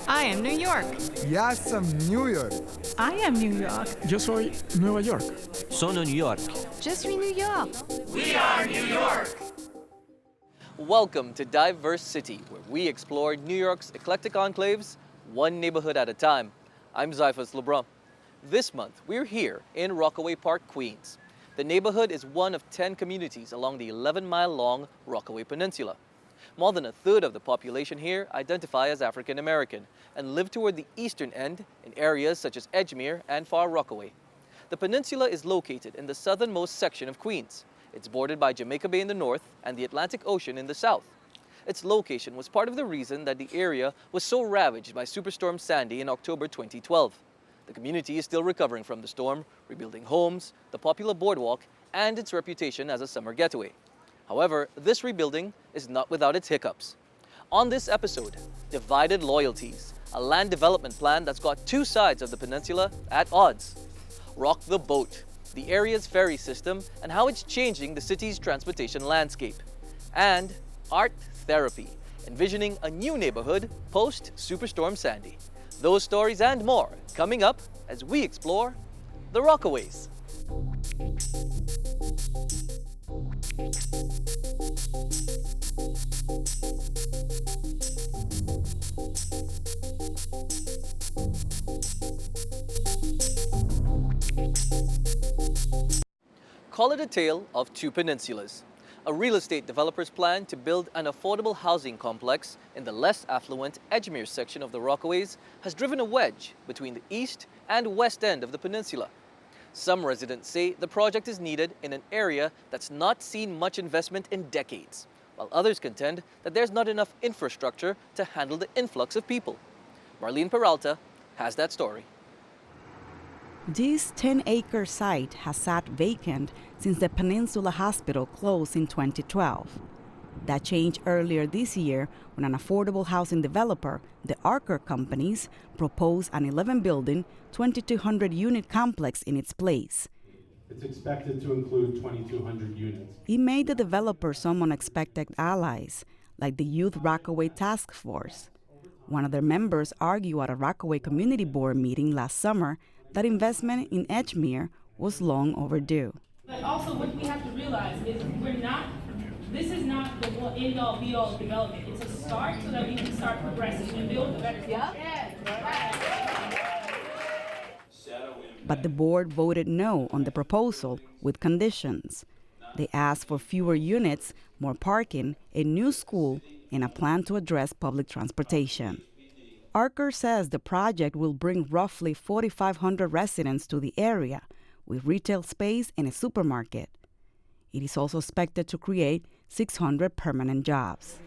I am New York. Ya som New York. I am New York. Yo soy Nueva York. Sono New York. Je suis New York. We are New York. Welcome to DiverseCITY, where we explore New York's eclectic enclaves, one neighborhood at a time. I'm Zyphus Lebrun. This month, we're here in Rockaway Park, Queens. The neighborhood is one of 10 communities along the 11-mile-long Rockaway Peninsula. More than a third of the population here identify as African American and live toward the eastern end in areas such as Edgemere and Far Rockaway. The peninsula is located in the southernmost section of Queens. It's bordered by Jamaica Bay in the north and the Atlantic Ocean in the south. Its location was part of the reason that the area was so ravaged by Superstorm Sandy in October 2012. The community is still recovering from the storm, rebuilding homes, the popular boardwalk, and its reputation as a summer getaway. However, this rebuilding is not without its hiccups. On this episode, Divided Loyalties, a land development plan that's got two sides of the peninsula at odds. Rock the Boat, the area's ferry system and how it's changing the city's transportation landscape. And Art Therapy, envisioning a new neighborhood post-Superstorm Sandy. Those stories and more coming up as we explore the Rockaways. Call it a tale of two peninsulas. A real estate developer's plan to build an affordable housing complex in the less affluent Edgemere section of the Rockaways has driven a wedge between the east and west end of the peninsula. Some residents say the project is needed in an area that's not seen much investment in decades, while others contend that there's not enough infrastructure to handle the influx of people. Marlene Peralta has that story. This 10-acre site has sat vacant since the Peninsula Hospital closed in 2012. That changed earlier this year when an affordable housing developer, the Archer Companies, proposed an 11-building, 2,200-unit complex in its place. It's expected to include 2,200 units. It made the developer some unexpected allies, like the Youth Rockaway Task Force. One of their members argued at a Rockaway Community Board meeting last summer that investment in Edgemere was long overdue. But also what we have to realize is this is not the end-all be-all of development. It's a start so that we can start progressing and build a better future. But the board voted no on the proposal with conditions. They asked for fewer units, more parking, a new school, and a plan to address public transportation. Archer says the project will bring roughly 4,500 residents to the area, with retail space and a supermarket. It is also expected to create 600 permanent jobs.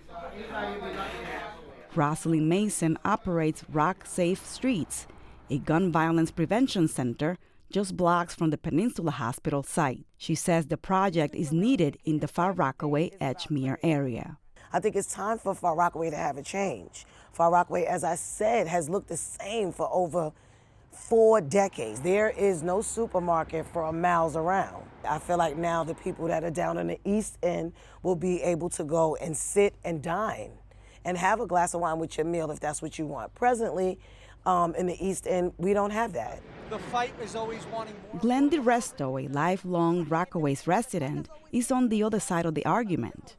Rosalind Mason operates Rock Safe Streets, a gun violence prevention center just blocks from the Peninsula Hospital site. She says the project is needed in the Far Rockaway Edgemere area. I think it's time for Far Rockaway to have a change. Far Rockaway, as I said, has looked the same for over 4 decades. There is no supermarket for miles around. I feel like now the people that are down in the East End will be able to go and sit and dine and have a glass of wine with your meal if that's what you want. Presently, in the East End, we don't have that. The fight is always wanting more. Glenn DiResto, a lifelong Rockaways resident, is on the other side of the argument.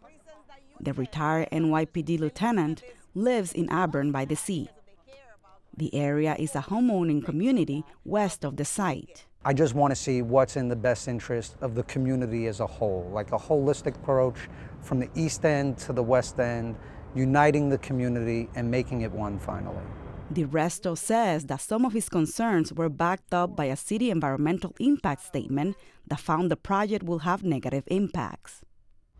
The retired NYPD lieutenant lives in Auburn by the Sea. The area is a homeowning community west of the site. I just want to see what's in the best interest of the community as a whole, like a holistic approach from the East End to the West End, uniting the community and making it one finally. DiResto says that some of his concerns were backed up by a city environmental impact statement that found the project will have negative impacts.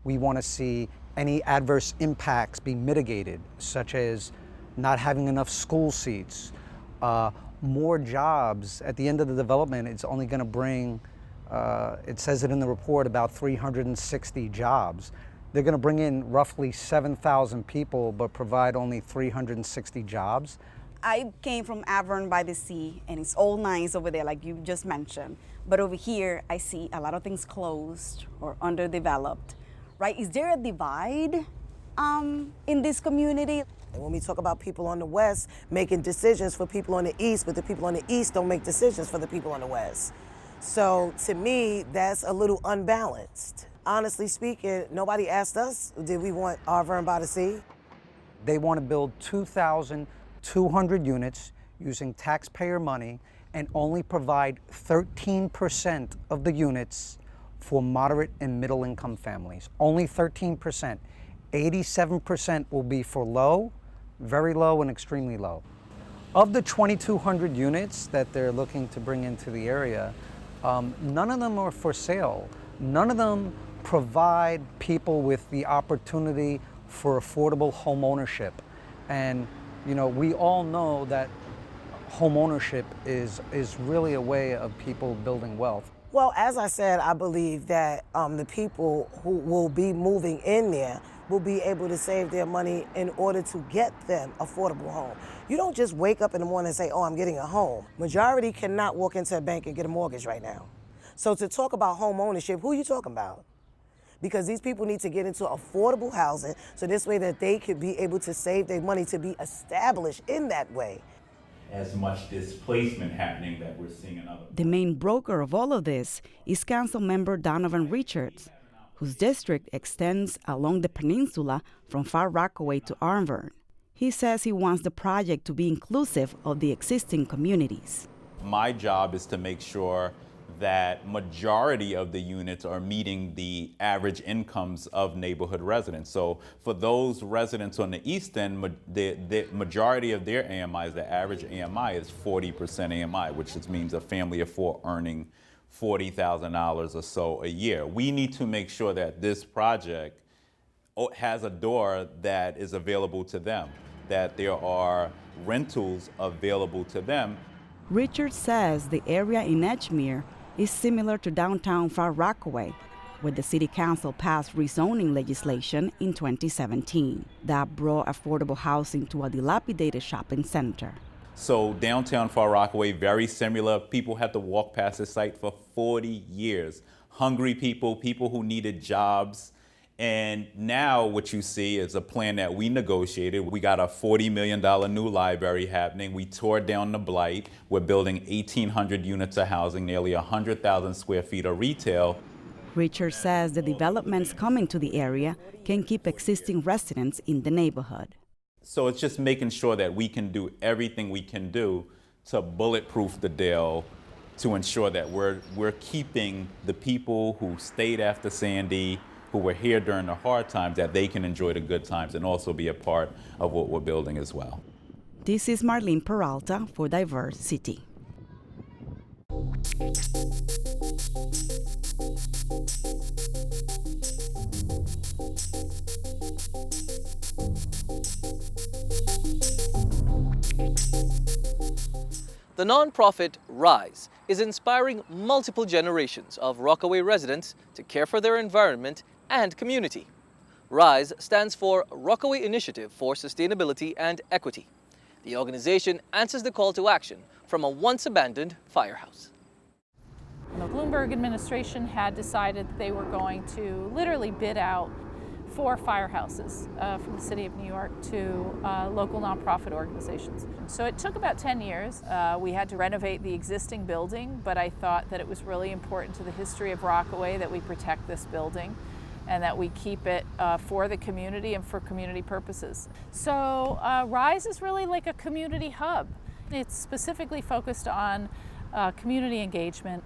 We want to see any adverse impacts be mitigated, such as not having enough school seats, more jobs. At the end of the development, it's only going to bring, it says it in the report, about 360 jobs. They're going to bring in roughly 7,000 people, but provide only 360 jobs. I came from Auburn by the Sea, and it's all nice over there, like you just mentioned. But over here, I see a lot of things closed or underdeveloped, right? Is there a divide in this community? And when we talk about people on the West making decisions for people on the East, but the people on the East don't make decisions for the people on the West. So to me, that's a little unbalanced. Honestly speaking, nobody asked us, did we want Arverne by the Sea? They want to build 2,200 units using taxpayer money and only provide 13% of the units for moderate and middle income families. Only 13%. 87% will be for low, very low, and extremely low. Of the 2,200 units that they're looking to bring into the area, none of them are for sale. None of them provide people with the opportunity for affordable home ownership. And you know, we all know that home ownership is really a way of people building wealth. Well, as I said, I believe that the people who will be moving in there will be able to save their money in order to get them affordable home. You don't just wake up in the morning and say, oh, I'm getting a home. Majority cannot walk into a bank and get a mortgage right now. So to talk about home ownership, who are you talking about? Because these people need to get into affordable housing so this way that they could be able to save their money to be established in that way. As much displacement happening that we're seeing in other. The main broker of all of this is Council Member Donovan Richards, whose district extends along the peninsula from Far Rockaway to Arverne. He says he wants the project to be inclusive of the existing communities. My job is to make sure that majority of the units are meeting the average incomes of neighborhood residents. So for those residents on the east end, the majority of their AMIs, the average AMI is 40% AMI, which just means a family of four earning $40,000 or so a year. We need to make sure that this project has a door that is available to them, that there are rentals available to them. Richard says the area in Edgemere is similar to downtown Far Rockaway, where the City Council passed rezoning legislation in 2017 that brought affordable housing to a dilapidated shopping center. So downtown Far Rockaway, very similar. People had to walk past the site for 40 years. Hungry people, people who needed jobs. And now what you see is a plan that we negotiated. We got a $40 million new library happening. We tore down the blight. We're building 1,800 units of housing, nearly 100,000 square feet of retail. Richard says the developments coming to the area can keep existing residents in the neighborhood. So it's just making sure that we can do everything we can do to bulletproof the deal, to ensure that we're keeping the people who stayed after Sandy, who were here during the hard times, that they can enjoy the good times and also be a part of what we're building as well. This is Marlene Peralta for DiverseCITY. The nonprofit Rise is inspiring multiple generations of Rockaway residents to care for their environment and community. RISE stands for Rockaway Initiative for Sustainability and Equity. The organization answers the call to action from a once-abandoned firehouse. The Bloomberg administration had decided that they were going to literally bid out 4 firehouses from the city of New York to local nonprofit organizations. So it took about 10 years. We had to renovate the existing building, but I thought that it was really important to the history of Rockaway that we protect this building and that we keep it for the community and for community purposes. So RISE is really like a community hub. It's specifically focused on community engagement,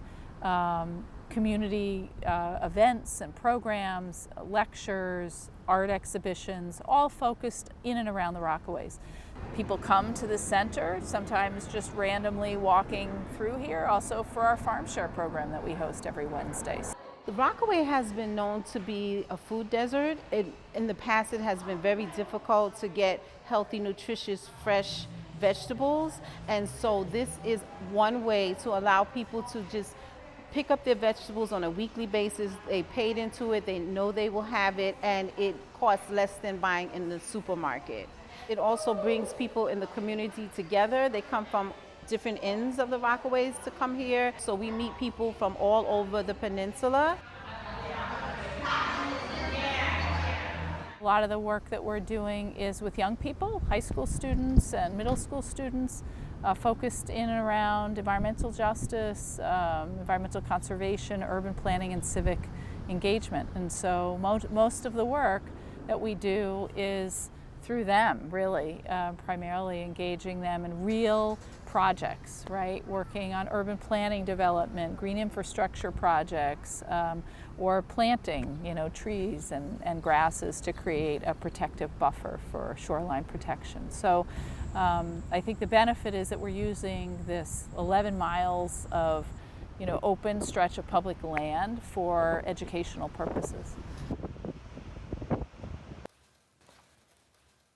community events and programs, lectures, art exhibitions, all focused in and around the Rockaways. People come to the center, sometimes just randomly walking through here, also for our farm share program that we host every Wednesday. The Rockaway has been known to be a food desert. In the past, it has been very difficult to get healthy, nutritious, fresh vegetables. And so this is one way to allow people to just pick up their vegetables on a weekly basis. They paid into it, they know they will have it, and it costs less than buying in the supermarket. It also brings people in the community together. They come from different ends of the Rockaways to come here. So we meet people from all over the peninsula. lot of the work that we're doing is with young people, high school students and middle school students, focused in and around environmental justice, environmental conservation, urban planning, and civic engagement. And so most of the work that we do is through them, really, primarily engaging them in real projects, right? Working on urban planning development, green infrastructure projects, or planting, trees and grasses to create a protective buffer for shoreline protection. So I think the benefit is that we're using this 11 miles of open stretch of public land for educational purposes.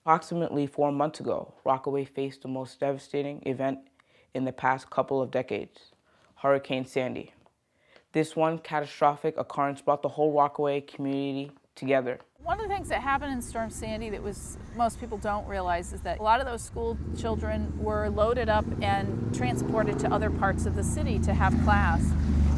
Approximately 4 months ago, Rockaway faced the most devastating event in the past couple of decades, Hurricane Sandy. This one catastrophic occurrence brought the whole Rockaway community together. One of the things that happened in Storm Sandy that most people don't realize is that a lot of those school children were loaded up and transported to other parts of the city to have class.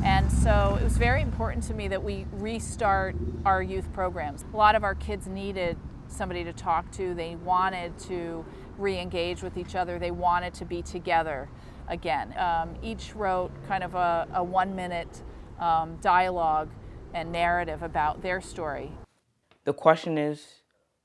And so it was very important to me that we restart our youth programs. A lot of our kids needed somebody to talk to. They wanted to re-engage with each other. They wanted to be together again. Each wrote kind of a 1-minute dialogue and narrative about their story. The question is,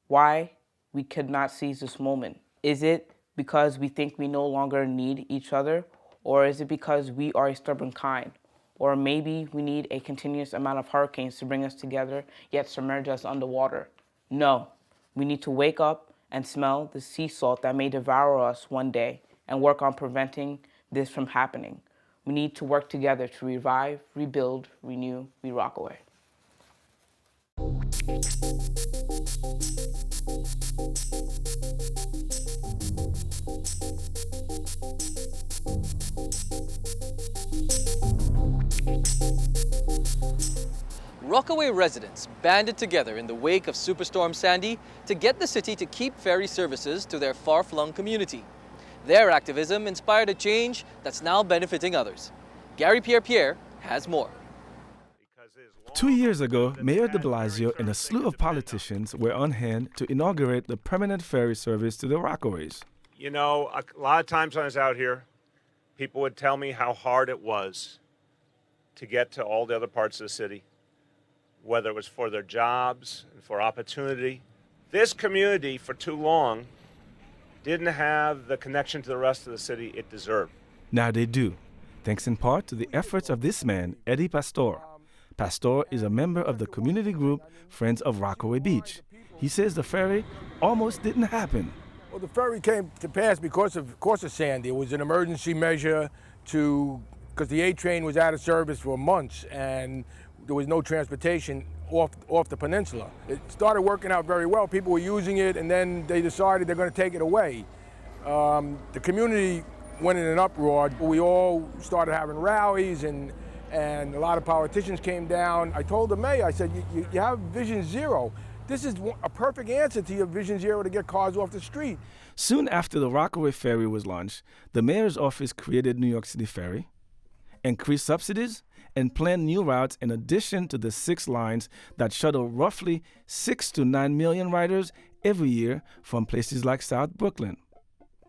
why we could not seize this moment? Is it because we think we no longer need each other? Or is it because we are a stubborn kind? Or maybe we need a continuous amount of hurricanes to bring us together, yet submerge us underwater? No. We need to wake up and smell the sea salt that may devour us one day and work on preventing this from happening. We need to work together to revive, rebuild, renew, Rockaway. Rockaway residents banded together in the wake of Superstorm Sandy to get the city to keep ferry services to their far-flung community. Their activism inspired a change that's now benefiting others. Gary Pierre has more. 2 years ago, Mayor de Blasio and a slew of politicians were on hand to inaugurate the permanent ferry service to the Rockaways. You know, a lot of times when I was out here, people would tell me how hard it was to get to all the other parts of the city, whether it was for their jobs and for opportunity. This community, for too long, didn't have the connection to the rest of the city it deserved. Now they do, thanks in part to the efforts of this man, Eddie Pastor. Pastor is a member of the community group Friends of Rockaway Beach. He says the ferry almost didn't happen. Well, the ferry came to pass because of Sandy. It was an emergency measure because the A train was out of service for months and there was no transportation off the peninsula. It started working out very well. People were using it, and then they decided they're going to take it away. The community went in an uproar. We all started having rallies, and a lot of politicians came down. I told the mayor, I said, you have Vision Zero. This is a perfect answer to your Vision Zero to get cars off the street. Soon after the Rockaway Ferry was launched, the mayor's office created New York City Ferry, increased subsidies, and planned new routes in addition to the 6 lines that shuttle roughly 6 to 9 million riders every year from places like South Brooklyn.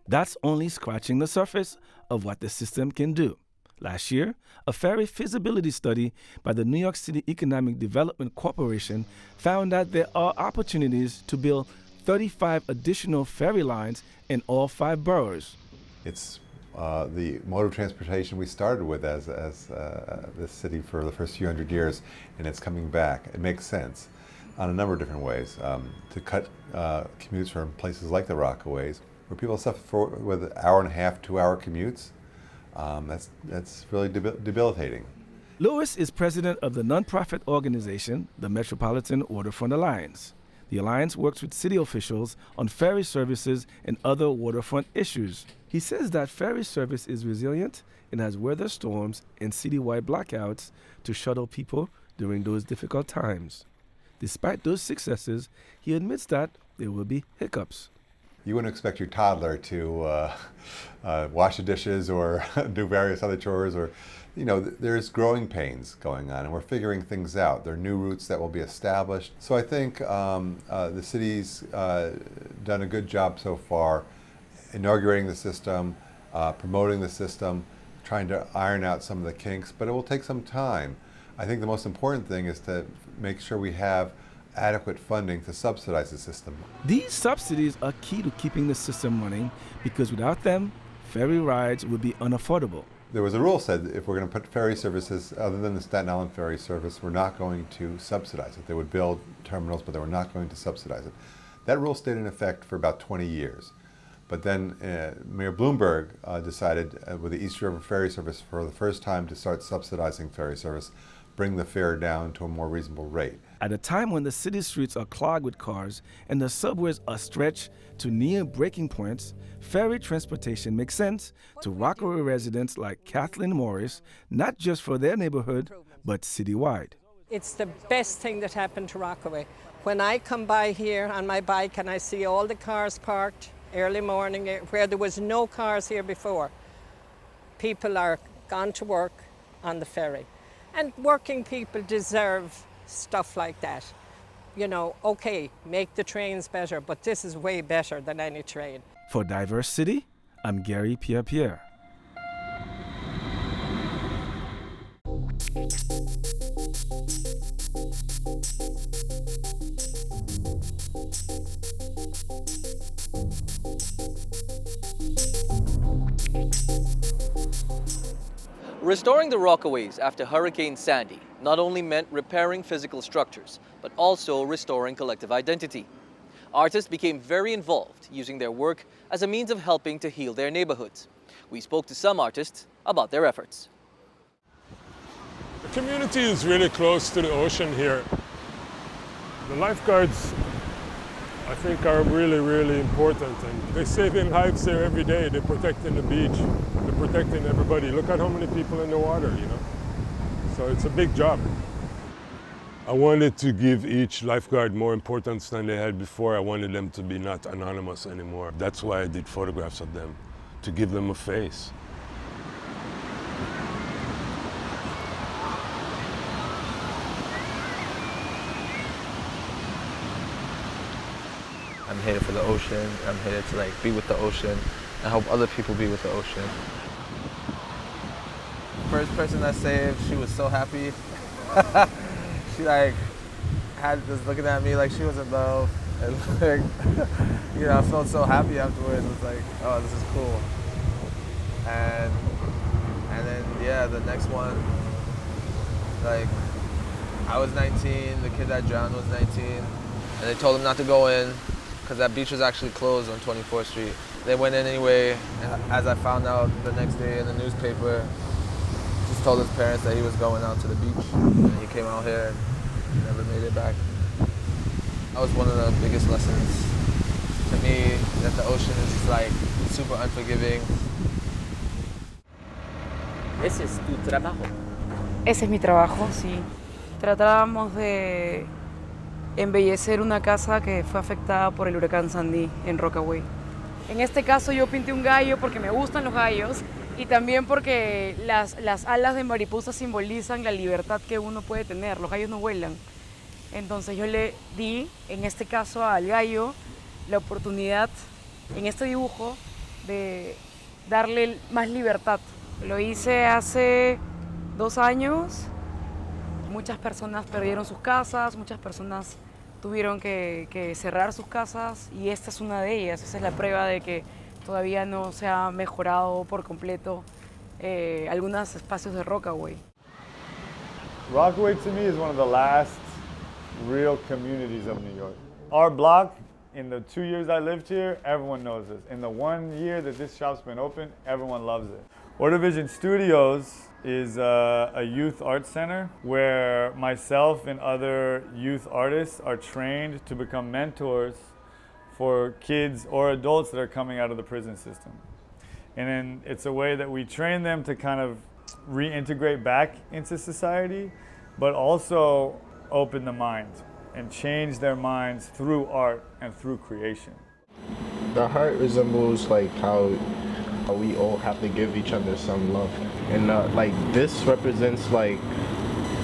That's only scratching the surface of what the system can do. Last year, a ferry feasibility study by the New York City Economic Development Corporation found that there are opportunities to build 35 additional ferry lines in all 5 boroughs. It's the mode of transportation we started with as this city for the first few hundred years, and it's coming back. It makes sense on a number of different ways. To cut commutes from places like the Rockaways, where people suffer with 1.5 hour, 2 hour commutes, that's really debilitating. Lewis is president of the nonprofit organization, the Metropolitan Waterfront Alliance. The Alliance works with city officials on ferry services and other waterfront issues. He says that ferry service is resilient and has weathered storms and citywide blackouts to shuttle people during those difficult times. Despite those successes, he admits that there will be hiccups. you wouldn't expect your toddler to wash the dishes or do various other chores, or, you know, there's growing pains going on, and we're figuring things out. There are new routes that will be established. So I think the city's done a good job so far inaugurating the system, promoting the system, trying to iron out some of the kinks, but it will take some time. I think the most important thing is to make sure we have adequate funding to subsidize the system. These subsidies are key to keeping the system running because without them, ferry rides would be unaffordable. There was a rule said if we're going to put ferry services, other than the Staten Island ferry service, we're not going to subsidize it. They would build terminals, but they were not going to subsidize it. That rule stayed in effect for about 20 years. But then Mayor Bloomberg decided with the East River Ferry Service for the first time to start subsidizing ferry service, bring the fare down to a more reasonable rate. At a time when the city streets are clogged with cars and the subways are stretched to near breaking points, ferry transportation makes sense to Rockaway residents like Kathleen Morris, not just for their neighborhood, but citywide. It's the best thing that happened to Rockaway. When I come by here on my bike and I see all the cars parked early morning where there was no cars here before, people are gone to work on the ferry. And working people deserve stuff like that. You know, okay, make the trains better, but this is way better than any train. For DiverseCITY, I'm Gary Pierre. Restoring the Rockaways after Hurricane Sandy not only meant repairing physical structures, but also restoring collective identity. Artists became very involved, using their work as a means of helping to heal their neighborhoods. We spoke to some artists about their efforts. The community is really close to the ocean here. The lifeguards, I think, are really, really important, and they're saving lives there every day. They're protecting the beach, they're protecting everybody. Look at how many people in the water, you know. So it's a big job. I wanted to give each lifeguard more importance than they had before. I wanted them to be not anonymous anymore. That's why I did photographs of them, to give them a face. I'm here for the ocean. I'm here to be with the ocean and help other people be with the ocean. First person I saved, she was so happy. She had this looking at me like she was in love, and you know, I felt so happy afterwards. It was like, oh, this is cool. And then yeah, the next one, I was 19, the kid that drowned was 19, and they told him not to go in because that beach was actually closed on 24th Street. They went in anyway, and as I found out the next day in the newspaper, just told his parents that he was going out to the beach, and he came out here and never made it back. That was one of the biggest lessons to me, that the ocean is just super unforgiving. ¿Ese es tu trabajo? Ese es mi trabajo, sí. Tratábamos de embellecer una casa que fue afectada por el huracán Sandy en Rockaway. En este caso yo pinté un gallo porque me gustan los gallos y también porque las alas de mariposa simbolizan la libertad que uno puede tener. Los gallos no vuelan. Entonces yo le di, en este caso al gallo, la oportunidad en este dibujo de darle más libertad. Lo hice hace 2 años. Muchas personas perdieron sus casas, muchas personas tuvieron que cerrar sus casas y esta es una de ellas. Esa es la prueba de que todavía no se ha mejorado por completo algunos espacios de Rockaway. Rockaway to me is one of the last real communities of New York. Our block, in the 2 years I lived here, everyone knows this. In the 1 year that this shop's been open, everyone loves it. Order Vision Studios is a youth art center where myself and other youth artists are trained to become mentors for kids or adults that are coming out of the prison system. And then it's a way that we train them to kind of reintegrate back into society, but also open the mind and change their minds through art and through creation. The heart resembles like how we all have to give each other some love. And like this represents like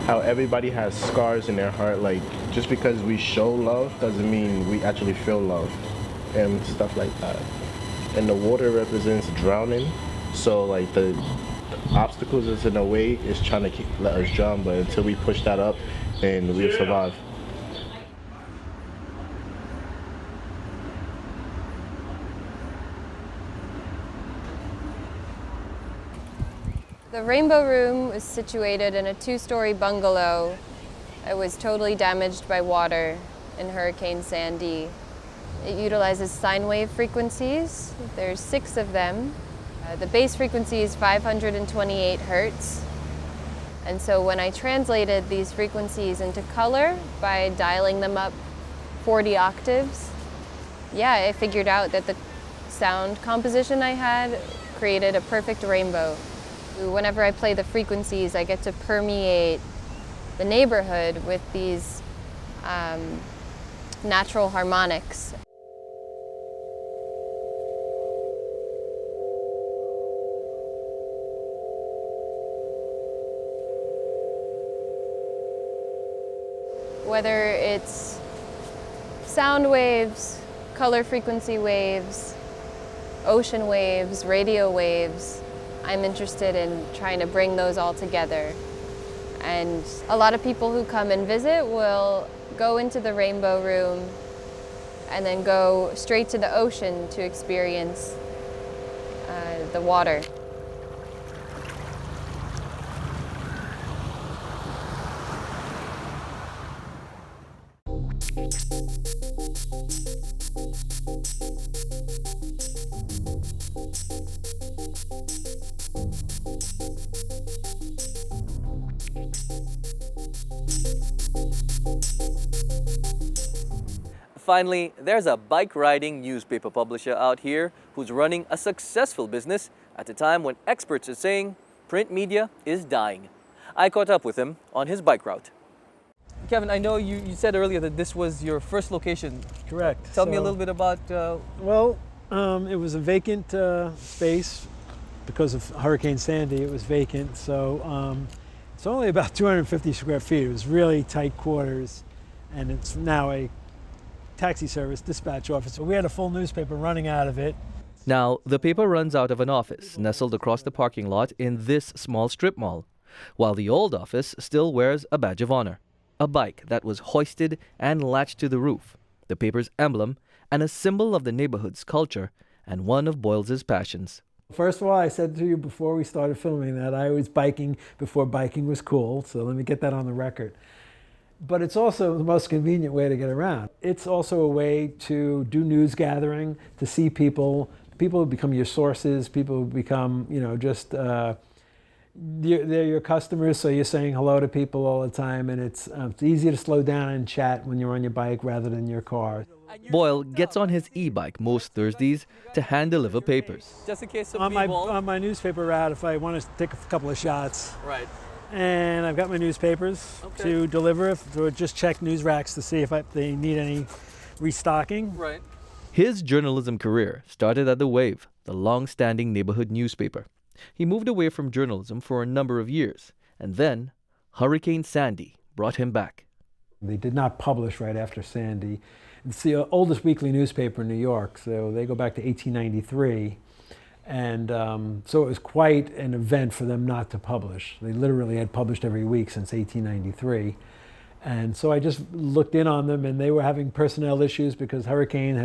how everybody has scars in their heart. Like just because we show love doesn't mean we actually feel love and stuff like that. And the water represents drowning. So like the obstacles that's in the way is trying to let us drown, but until we push that up, then we'll survive. The Rainbow Room was situated in a two-story bungalow. It was totally damaged by water in Hurricane Sandy. It utilizes sine wave frequencies. There's 6 of them. The base frequency is 528 hertz. And so when I translated these frequencies into color by dialing them up 40 octaves, yeah, I figured out that the sound composition I had created a perfect rainbow. Whenever I play the frequencies, I get to permeate the neighborhood with these natural harmonics. Whether it's sound waves, color frequency waves, ocean waves, radio waves, I'm interested in trying to bring those all together. And a lot of people who come and visit will go into the Rainbow Room and then go straight to the ocean to experience the water. Finally, there's a bike-riding newspaper publisher out here who's running a successful business at a time when experts are saying print media is dying. I caught up with him on his bike route. Kevin, I know you said earlier that this was your first location. Correct. Tell me a little bit about... it was a vacant space because of Hurricane Sandy. It was vacant, so it's only about 250 square feet. It was really tight quarters, and it's now a taxi service dispatch office. So we had a full newspaper running out of it. Now, the paper runs out of an office nestled across the parking lot in this small strip mall, while the old office still wears a badge of honor, a bike that was hoisted and latched to the roof, the paper's emblem, and a symbol of the neighborhood's culture and one of Boyle's passions. First of all, I said to you before we started filming that I was biking before biking was cool, so let me get that on the record. But it's also the most convenient way to get around. It's also a way to do news gathering, to see people. People who become your sources, people who become, they're your customers, so you're saying hello to people all the time, and it's easy to slow down and chat when you're on your bike rather than your car. Boyle gets on his e-bike most Thursdays to hand-deliver papers. Just in case on my newspaper route, if I want to take a couple of shots. Right. And I've got my newspapers to deliver, or just check news racks to see if they need any restocking. Right. His journalism career started at The Wave, the long-standing neighborhood newspaper. He moved away from journalism for a number of years, and then Hurricane Sandy brought him back. They did not publish right after Sandy. It's the oldest weekly newspaper in New York, so they go back to 1893. And so it was quite an event for them not to publish. They literally had published every week since 1893. And so I just looked in on them, and they were having personnel issues because the hurricane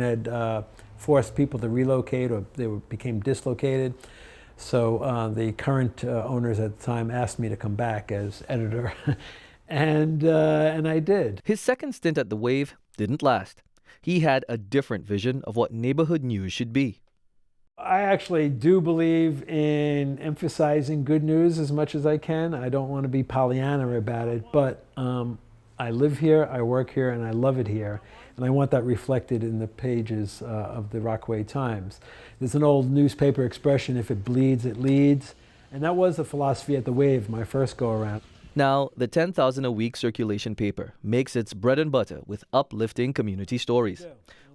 had forced people to relocate, or they became dislocated. So the current owners at the time asked me to come back as editor, and I did. His second stint at The Wave didn't last. He had a different vision of what neighborhood news should be. I actually do believe in emphasizing good news as much as I can. I don't want to be Pollyanna about it, but I live here, I work here, and I love it here. And I want that reflected in the pages of the Rockaway Times. There's an old newspaper expression, if it bleeds, it leads. And that was the philosophy at The Wave, my first go-around. Now, the 10,000 a week circulation paper makes its bread and butter with uplifting community stories.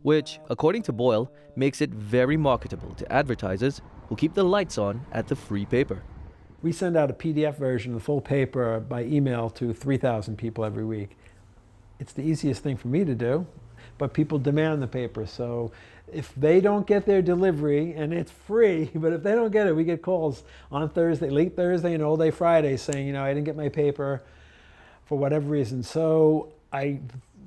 which, according to Boyle, makes it very marketable to advertisers who keep the lights on at the free paper. We send out a PDF version of the full paper by email to 3,000 people every week. It's the easiest thing for me to do, but people demand the paper. So if they don't get their delivery, and it's free, but if they don't get it, we get calls on Thursday, late Thursday and all day Friday saying, I didn't get my paper for whatever reason. So I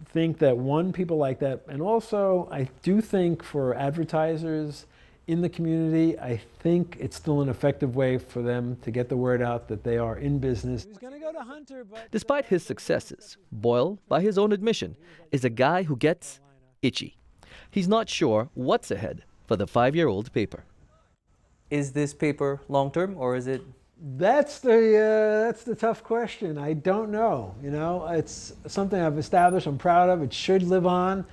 think that, one, people like that, and also I do think for advertisers in the community, I think it's still an effective way for them to get the word out that they are in business. Despite his successes, Boyle, by his own admission, is a guy who gets itchy. He's not sure what's ahead for the 5-year-old paper. Is this paper long-term, or is it? That's the tough question. I don't know. It's something I've established, I'm proud of, it should live on.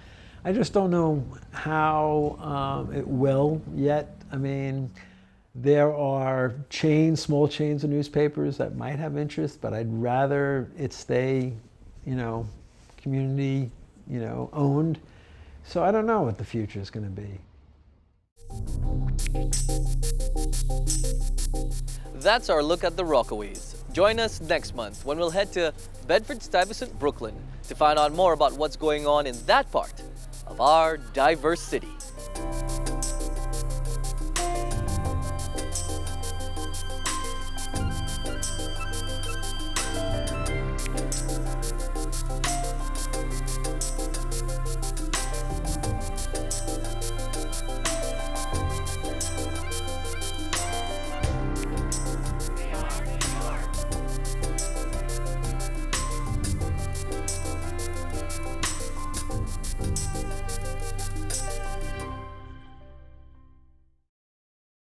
I just don't know how it will yet. I mean, there are small chains of newspapers that might have interest, but I'd rather it stay, community, owned. So I don't know what the future is going to be. That's our look at the Rockaways. Join us next month when we'll head to Bedford-Stuyvesant, Brooklyn to find out more about what's going on in that part of our diverse city.